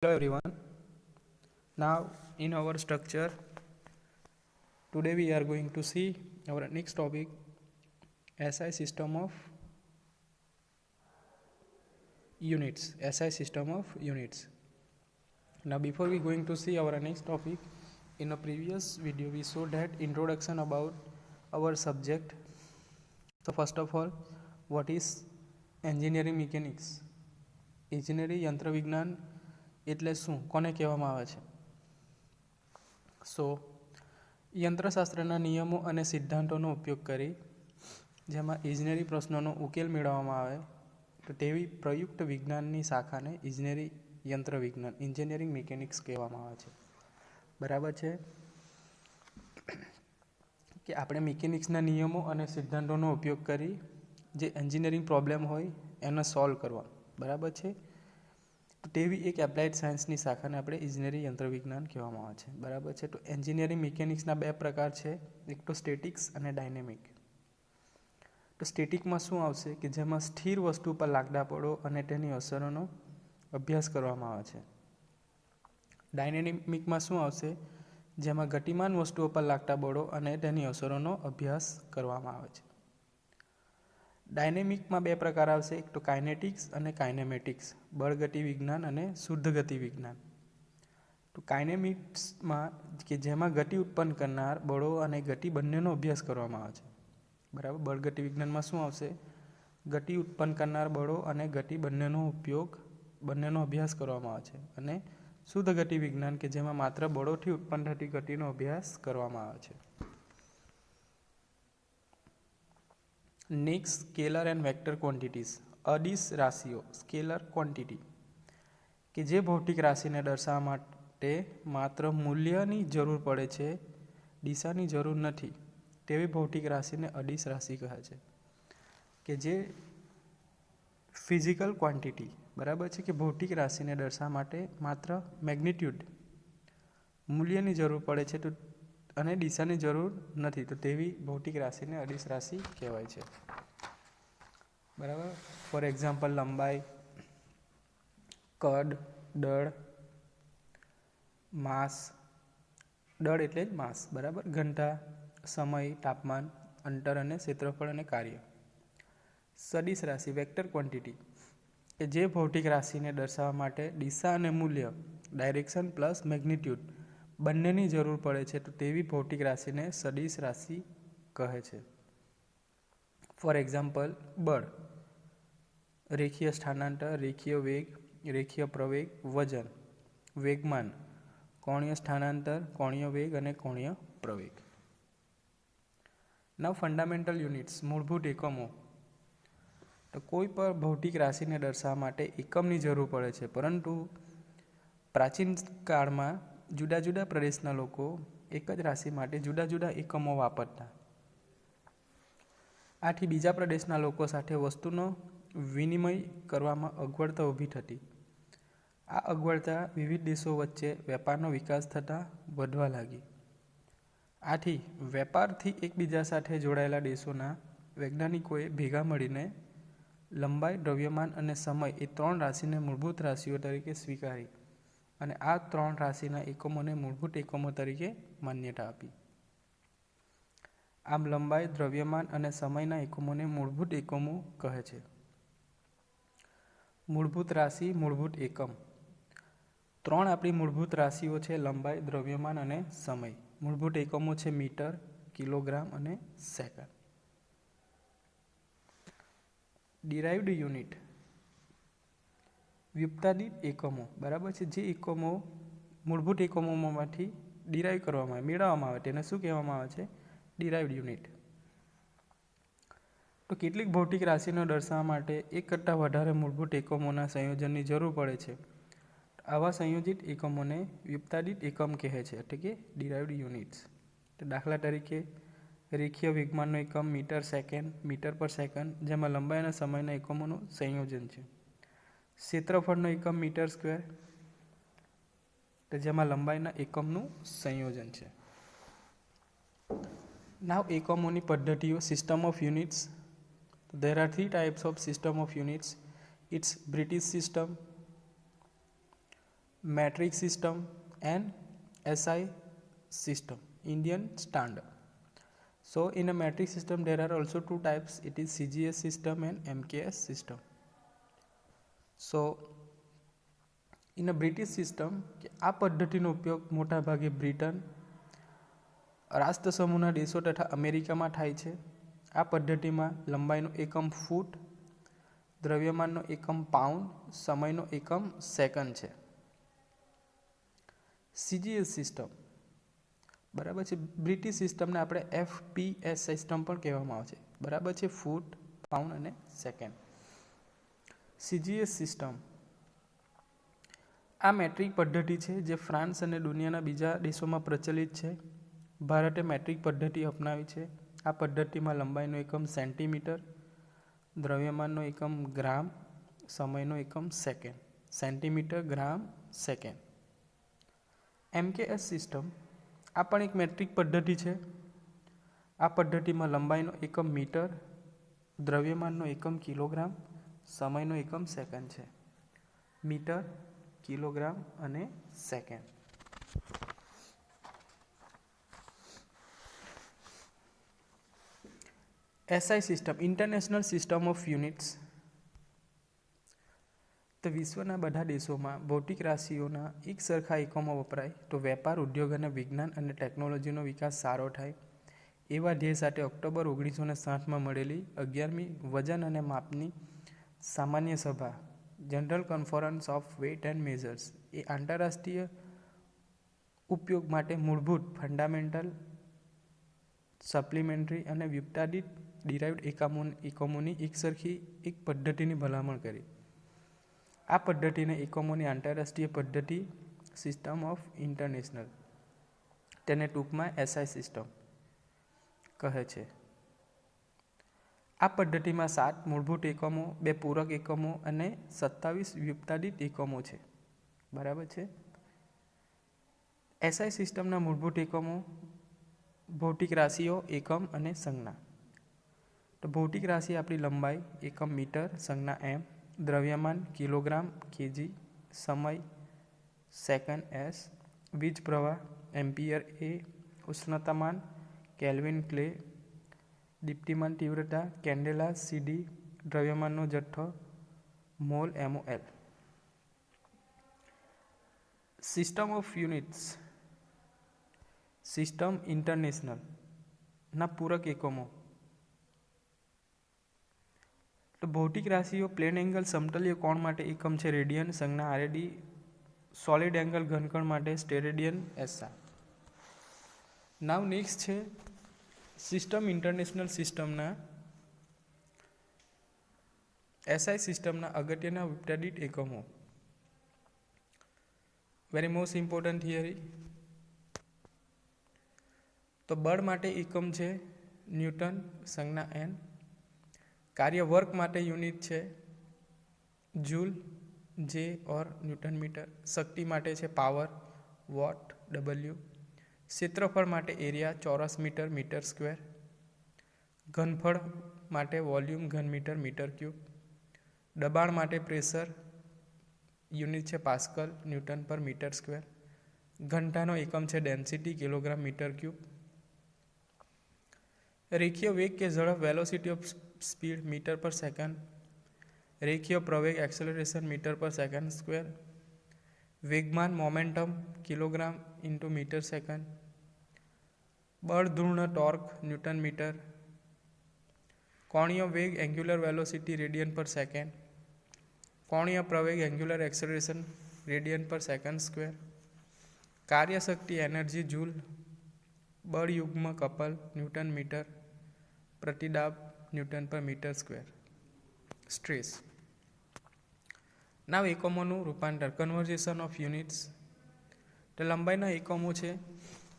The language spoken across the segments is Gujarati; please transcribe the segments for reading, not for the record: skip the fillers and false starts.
Hello everyone. Now in our structure, today we are going to see our next topic, SI system of units. SI system of units. Now before we going to see our next topic, in a previous video we showed that introduction about our subject. So first of all, what is engineering mechanics? ઇજનેરી યંત્ર વિજ્ઞાન એટલે શું, કોને કહેવામાં આવે છે? સો યંત્રશાસ્ત્રના નિયમો અને સિદ્ધાંતોનો ઉપયોગ કરી જેમાં ઇજનેરી પ્રશ્નોનો ઉકેલ મેળવવામાં આવે તો તેવી પ્રયુક્ત વિજ્ઞાનની શાખાને ઇજનેરી યંત્ર વિજ્ઞાન એન્જિનિયરિંગ મિકેનિક્સ કહેવામાં આવે છે. બરાબર છે કે આપણે મિકેનિક્સના નિયમો અને સિદ્ધાંતોનો ઉપયોગ કરી જે એન્જિનિયરિંગ પ્રોબ્લેમ હોય એને સોલ્વ કરવા. બરાબર છે. તેવી એક એપ્લાઇડ સાયન્સની શાખાને આપણે ઇજનેરી યંત્ર વિજ્ઞાન કહેવામાં આવે છે. બરાબર છે. તો એન્જિનિયરિંગ મિકેનિક્સના બે પ્રકાર છે, એક તો સ્ટેટિક્સ અને ડાયનેમિક. તો સ્ટેટિકમાં શું આવશે કે જેમાં સ્થિર વસ્તુ પર લાગતા બળો અને તેની અસરોનો અભ્યાસ કરવામાં આવે છે. ડાયનેમિકમાં શું આવશે, જેમાં ગતિમાન વસ્તુઓ પર લાગતા બળો અને તેની અસરોનો અભ્યાસ કરવામાં આવે છે. ડાયનેમિકમાં બે પ્રકાર આવશે, એક તો કાઇનેટિક્સ અને કાઇનેમેટિક્સ, બળગતિ વિજ્ઞાન અને શુદ્ધ ગતિ વિજ્ઞાન. તો કાઇનેમિક્સમાં કે જેમાં ગતિ ઉત્પન્ન કરનાર બળો અને ગતિ બંનેનો અભ્યાસ કરવામાં આવે છે. બરાબર. બળગતિ વિજ્ઞાનમાં શું આવશે, ગતિ ઉત્પન્ન કરનાર બળો અને ગતિ બંનેનો અભ્યાસ કરવામાં આવે છે. અને શુદ્ધ ગતિ વિજ્ઞાન કે જેમાં માત્ર બળોથી ઉત્પન્ન થતી ગતિનો અભ્યાસ કરવામાં આવે છે. Next, scalar and vector quantities. અદિશ રાશિઓ, સ્કેલર ક્વોન્ટિટી કે જે ભૌતિક રાશિને દર્શાવવા માટે માત્ર મૂલ્યની જરૂર પડે છે, દિશાની જરૂર નથી, તેવી ભૌતિક રાશિને અદિશ રાશિ કહે છે. કે જે ફિઝિકલ ક્વોન્ટિટી, બરાબર છે, કે ભૌતિક રાશિને દર્શાવવા માટે માત્ર મેગ્નિટ્યુડ મૂલ્યની જરૂર પડે છે તો અને દિશાની જરૂર નથી, તો તેવી ભૌતિક રાશિને અદિશ રાશિ કહેવાય છે. બરાબર. ફોર એક્ઝામ્પલ, લંબાઈ, કદ, દળ, માસ, દળ એટલે જ માસ, બરાબર, ઘનતા, સમય, તાપમાન, અંતર અને ક્ષેત્રફળ અને કાર્ય. સદિશ રાશિ, વેક્ટર ક્વોન્ટિટી કે જે ભૌતિક રાશિને દર્શાવવા માટે દિશા અને મૂલ્ય, ડાયરેક્શન પ્લસ મેગ્નિટ્યુડ બંનેની જરૂર પડે છે તો તેવી ભૌતિક રાશિને સદિશ રાશિ કહે છે. ફોર એક્ઝામ્પલ, બળ, રેખીય સ્થાનાંતર, રેખીય વેગ, રેખીય પ્રવેગ, વજન, વેગમાન, કોણીય સ્થાનાંતર, કોણીય વેગ અને કોણીય પ્રવેગ. નાવ ફંડામેન્ટલ યુનિટ્સ, મૂળભૂત એકમો. તો કોઈ પણ ભૌતિક રાશિને દર્શાવવા માટે એકમની જરૂર પડે છે, પરંતુ પ્રાચીન કાળમાં જુદા જુદા પ્રદેશના લોકો એક જ રાશિ માટે જુદા જુદા એકમો વાપરતા. આથી બીજા પ્રદેશના લોકો સાથે વસ્તુનો વિનિમય કરવામાં અગવડતા ઊભી થતી. આ અગવડતા વિવિધ દેશો વચ્ચે વેપારનો વિકાસ થતાં વધવા લાગી. આથી વેપારથી એકબીજા સાથે જોડાયેલા દેશોના વૈજ્ઞાનિકોએ ભેગા મળીને લંબાઈ, દ્રવ્યમાન અને સમય એ ત્રણ રાશિને મૂળભૂત રાશિઓ તરીકે સ્વીકારી અને આ ત્રણ રાશિના એકમોને મૂળભૂત એકમો તરીકે માન્યતા આપી. આમ લંબાઈ, દ્રવ્યમાન અને સમયના એકમોને મૂળભૂત એકમો કહે છે. મૂળભૂત રાશિ, મૂળભૂત એકમ. ત્રણ આપણી મૂળભૂત રાશિઓ છે, લંબાઈ, દ્રવ્યમાન અને સમય. મૂળભૂત એકમો છે મીટર, કિલોગ્રામ અને સેકન્ડ. ડિરાઇવ્ડ યુનિટ, વ્યુત્પાદિત એકમો, બરાબર છે, જે એકમો મૂળભૂત એકમોમાંથી ડિરાઇવ કરવામાં મેળવવામાં આવે તેને શું કહેવામાં આવે છે, ડિરાઇવ્ડ યુનિટ. તો કેટલીક ભૌતિક રાશિનો દર્શાવવા માટે એક કરતાં વધારે મૂળભૂત એકમોના સંયોજનની જરૂર પડે છે. આવા સંયોજિત એકમોને વ્યુત્પાદિત એકમ કહે છે, એટલે કે ડિરાઇવ્ડ યુનિટ્સ. તો દાખલા તરીકે રેખીય વેગમાનનો એકમ metre second, metre per second, જેમાં લંબાઈ અને સમયના એકમોનું સંયોજન છે. ક્ષેત્રફળનો એકમ મીટર સ્ક્વેર, તો જેમાં લંબાઈના એકમનું સંયોજન છે. નાવ એકમોની પદ્ધતિઓ, system of units. There are three types of system of units. It's British system, metric system and SI system, Indian standard. So in a metric system there are also two types, it is CGS system and MKS system. So in a British system આ પદ્ધતિનો ઉપયોગ મોટા ભાગે બ્રિટન, રાષ્ટ્ર સમૂહના દેશો તથા અમેરિકામાં થાય છે. આ પદ્ધતિમાં લંબાઈનો એકમ ફૂટ, દ્રવ્યમાનનો એકમ પાઉન્ડ, સમયનો એકમ સેકન્ડ છે. CGS સિસ્ટમ બરાબર છે. બ્રિટિશ સિસ્ટમને આપણે FPS સિસ્ટમ પણ કહેવામાં આવે છે. બરાબર છે, ફૂટ, પાઉન્ડ અને સેકન્ડ. CGS સિસ્ટમ આ મેટ્રિક પદ્ધતિ છે જે ફ્રાન્સ અને દુનિયાના બીજા દેશોમાં પ્રચલિત છે. ભારતે મેટ્રિક પદ્ધતિ અપનાવી છે. આ પદ્ધતિમાં લંબાઈનો એકમ સેન્ટીમીટર, દ્રવ્યમાનનો એકમ ગ્રામ, સમયનો એકમ સેકન્ડ. સેન્ટીમીટર, ગ્રામ, સેકન્ડ. MKS સિસ્ટમ આ પણ એક મેટ્રિક પદ્ધતિ છે. આ પદ્ધતિમાં લંબાઈનો એકમ મીટર, દ્રવ્યમાનનો એકમ કિલોગ્રામ, સમયનો એકમ સેકન્ડ છે. મીટર, કિલોગ્રામ અને second. SI system, international system of units. તો વિશ્વના બધા દેશોમાં ભૌતિક રાશિઓના એક સરખા એકમો વપરાય તો વેપાર, ઉદ્યોગ અને વિજ્ઞાન અને ટેકનોલોજીનો વિકાસ સારો થાય. એવા ધ્યેય સાથે ઓક્ટોબર 1960માં મળેલી 11મી વજન અને માપની સામાન્ય સભા, general conference of weight and measures, એ આંતરરાષ્ટ્રીય ઉપયોગ માટે મૂળભૂત, ફંડામેન્ટલ, સપ્લિમેન્ટરી અને વ્યુત્પાદિત ડિરાઇવ્ડ એકમોની એકસરખી એક પદ્ધતિની ભલામણ કરી. આ પદ્ધતિને એકમોની આંતરરાષ્ટ્રીય પદ્ધતિ, સિસ્ટમ ઓફ ઇન્ટરનેશનલ, તેને ટૂંકમાં SI સિસ્ટમ કહે છે. આ પદ્ધતિમાં 7 મૂળભૂત એકમો, 2 પૂરક એકમો અને 27 વ્યુત્પાદિત એકમો છે. બરાબર છે. SI સિસ્ટમના મૂળભૂત એકમો ભૌતિક રાશિઓ, એકમ અને સંજ્ઞા. તો ભૌતિક રાશિ આપણી લંબાઈ, એકમ મીટર, સંજ્ઞા M, દ્રવ્યમાન કિલોગ્રામ, kg, સમય સેકન્ડ S, વીજ પ્રવાહ એમ્પિયર A, ઉષ્ણતામાન કેલ્વિન ક્લે, દીપ્તિમાન તીવ્રતા કેન્ડેલા CD, દ્રવ્યમાનનો જથ્થો mall MOL. System of units, system international ના પૂરક એકમો. તો ભૌતિક રાશિઓ પ્લેન એંગલ સમતલીય કોણ માટે એકમ છે રેડિયન, સંજ્ઞા RAD, સોલિડ એંગલ ઘનકોણ માટે સ્ટેરેડિયન SI. નાવ નેક્સ્ટ છે સિસ્ટમ ઇન્ટરનેશનલ સિસ્ટમના SI સિસ્ટમના અગત્યના વ્યુત્પાદિત એકમો. Very most important theory. તો બળ માટે એકમ છે ન્યૂટન, સંજ્ઞા N. કાર્ય વર્ક માટે યુનિટ છે જૂલ, J ઓર ન્યૂટન મીટર. શક્તિ માટે છે પાવર, વોટ, W. ક્ષેત્રફળ માટે એરિયા, ચોરસ મીટર, મીટર સ્ક્વેર. ઘનફળ માટે વોલ્યુમ, ઘન મીટર, મીટર ક્યુબ. દબાણ માટે પ્રેશર, યુનિટ છે પાસ્કલ, ન્યૂટન પર મીટર સ્ક્વેર. ઘનતાનો એકમ છે ડેન્સિટી, કિલોગ્રામ મીટર ક્યુબ. રેખીય વેગ કે ઝડપ, velocity of speed, metre per second. રેખીય પ્રવેગ, acceleration, metre per second square. વેગમાન, momentum, kilogram into metre second. બળ ધૂર્ણ, ટોર્ક, ન્યૂટન મીટર. કોણીય વેગ, angular velocity, radian per second. કોણીય પ્રવેગ, angular acceleration, radian per second square. કાર્યશક્તિ, એનર્જી, જૂલ. બળ યુગ્મ, કપલ, ન્યૂટન મીટર. પ્રતિદાબ, ન્યૂટન પર મીટર સ્ક્વેર. સ્ટ્રેસ. નાવ એકમોનું રૂપાંતર, કન્વર્ઝેશન ઓફ યુનિટ્સ. તો લંબાઈના એકમો છે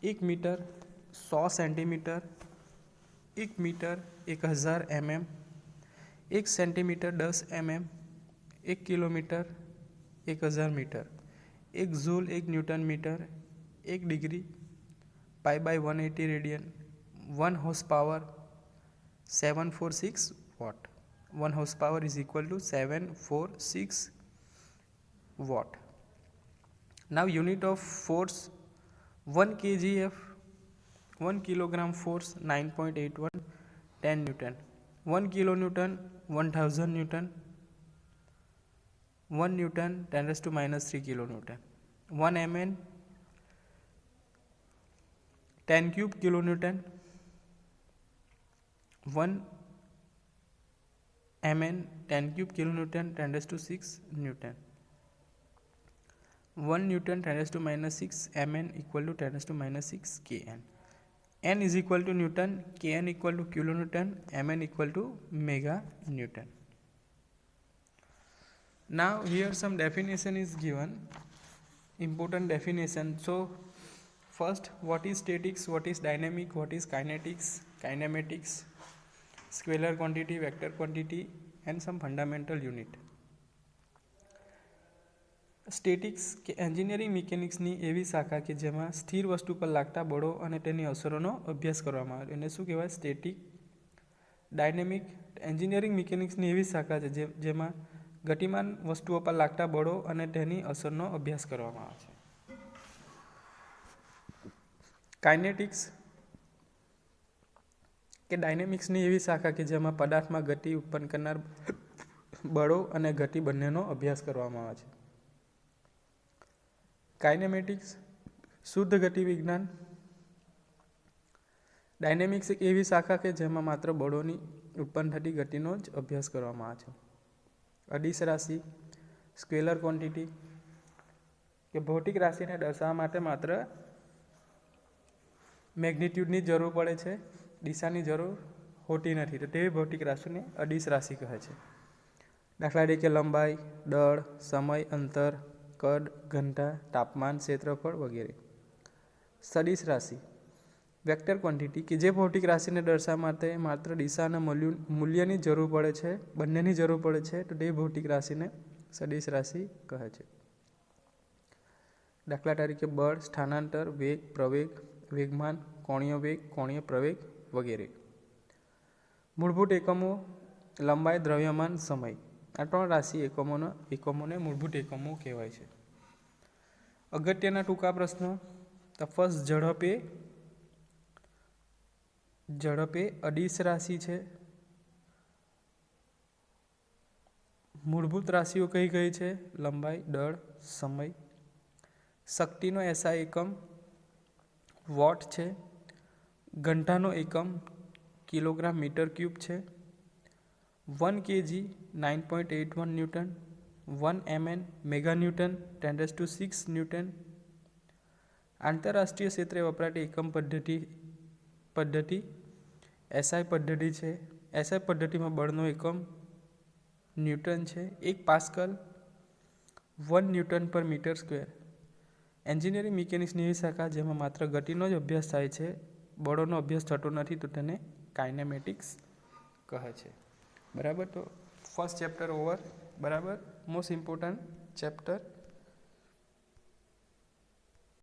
1 metre 100 centimetre, 1 metre 1000 mm, 1 centimetre 10 mm, 1 kilometre 1000 metre, 1 joule 1 newton metre, 1 degree π/180 radian, 1 horse power 746 watt. 1 horse power is equal to 746 watt. Now unit of force 1 kgf 1 kilogram force 9.81 10 Newton, 1 kilonewton 1000 Newton, 1 Newton 10 raised to minus 3 kilonewton, 1 mn 10 cube kilonewton, 1 mn 10 cube kilonewton 10 raised to 6 Newton, 1 Newton 10 raised to minus 6 mn equal to 10 raised to minus 6 kn. N is equal to Newton, Kn equal to kilonewton, Mn equal to mega Newton. Now here some definition is given, important definition. So first, what is statics, what is dynamic, what is kinetics, kinematics, scalar quantity, vector quantity, and some fundamental unit. Statics કે એન્જિનિયરિંગ મિકેનિક્સની એવી શાખા કે જેમાં સ્થિર વસ્તુ પર લાગતા બળો અને તેની અસરોનો અભ્યાસ કરવામાં આવે એને શું કહેવાય? સ્ટેટિક. ડાયનેમિક એન્જિનિયરિંગ મિકેનિક્સની એવી શાખા છે જેમાં ગતિમાન વસ્તુઓ પર લાગતા બળો અને તેની અસરનો અભ્યાસ કરવામાં આવે છે. કાઇનેટિક્સ કે ડાયનેમિક્સની એવી શાખા કે જેમાં પદાર્થમાં ગતિ ઉત્પન્ન કરનાર બળો અને ગતિ બંનેનો અભ્યાસ કરવામાં આવે છે. કાઇનેમેટિક્સ શુદ્ધ ગતિ વિજ્ઞાન. ડાયનેમિક્સ એક એવી શાખા કે જેમાં માત્ર બળોની ઉત્પન્ન થતી ગતિનો જ અભ્યાસ કરવામાં આવે છે. અદિશ રાશિ, સ્કેલર ક્વોન્ટિટી કે ભૌતિક રાશિને દર્શાવવા માટે માત્ર મેગ્નિટ્યુડની જરૂર પડે છે, દિશાની જરૂર હોતી નથી, તો તેવી ભૌતિક રાશિને અદિશ રાશિ કહે છે. દાખલા તરીકે લંબાઈ, દળ, સમય, અંતર, કદ, ઘનતા, તાપમાન, ક્ષેત્રફળ વગેરે. સદિશ રાશિ વેક્ટર ક્વોન્ટિટી કે જે ભૌતિક રાશિને દર્શાવવા માટે માત્ર દિશા અને મૂલ્યની જરૂર પડે છે, બંનેની જરૂર પડે છે, તો તે ભૌતિક રાશિને સદિશ રાશિ કહે છે. દાખલા તરીકે બળ, સ્થાનાંતર, વેગ, પ્રવેગ, વેગમાન, કોણીય વેગ, કોણીય પ્રવેગ વગેરે. મૂળભૂત એકમો લંબાઈ, દ્રવ્યમાન, સમય. આ ત્રણ રાશિ એકમોને મૂળભૂત એકમો કહેવાય છે. અગત્યના ટૂંકા પ્રશ્નો. તો ફર્સ્ટ, ઝડપે અદિશ રાશિ છે. મૂળભૂત રાશિઓ કઈ કઈ છે? લંબાઈ, દળ, સમય. શક્તિનો SI એકમ વોટ છે. ઘનતાનો એકમ કિલોગ્રામ મીટર ક્યુબ છે. 1 kg 9.81 newton, 1 mn mega newton 10⁶ newton. આંતરરાષ્ટ્રીય ક્ષેત્રે વપરાતી એકમ પદ્ધતિ SI પદ્ધતિ છે. SI પદ્ધતિમાં બળનો એકમ ન્યૂટન છે. 1 પાસ્કલ 1 ન્યૂટન પર મીટર સ્ક્વેર. એન્જિનિયરિંગ મિકેનિક્સની એવી શાખા જેમાં માત્ર ગતિનો જ અભ્યાસ થાય છે, બળોનો અભ્યાસ થતો નથી, તો તેને કાઇનેમેટિક્સ કહે છે. બરાબર. તો ફર્સ્ટ ચેપ્ટર ઓવર. બરાબર. Most important chapter.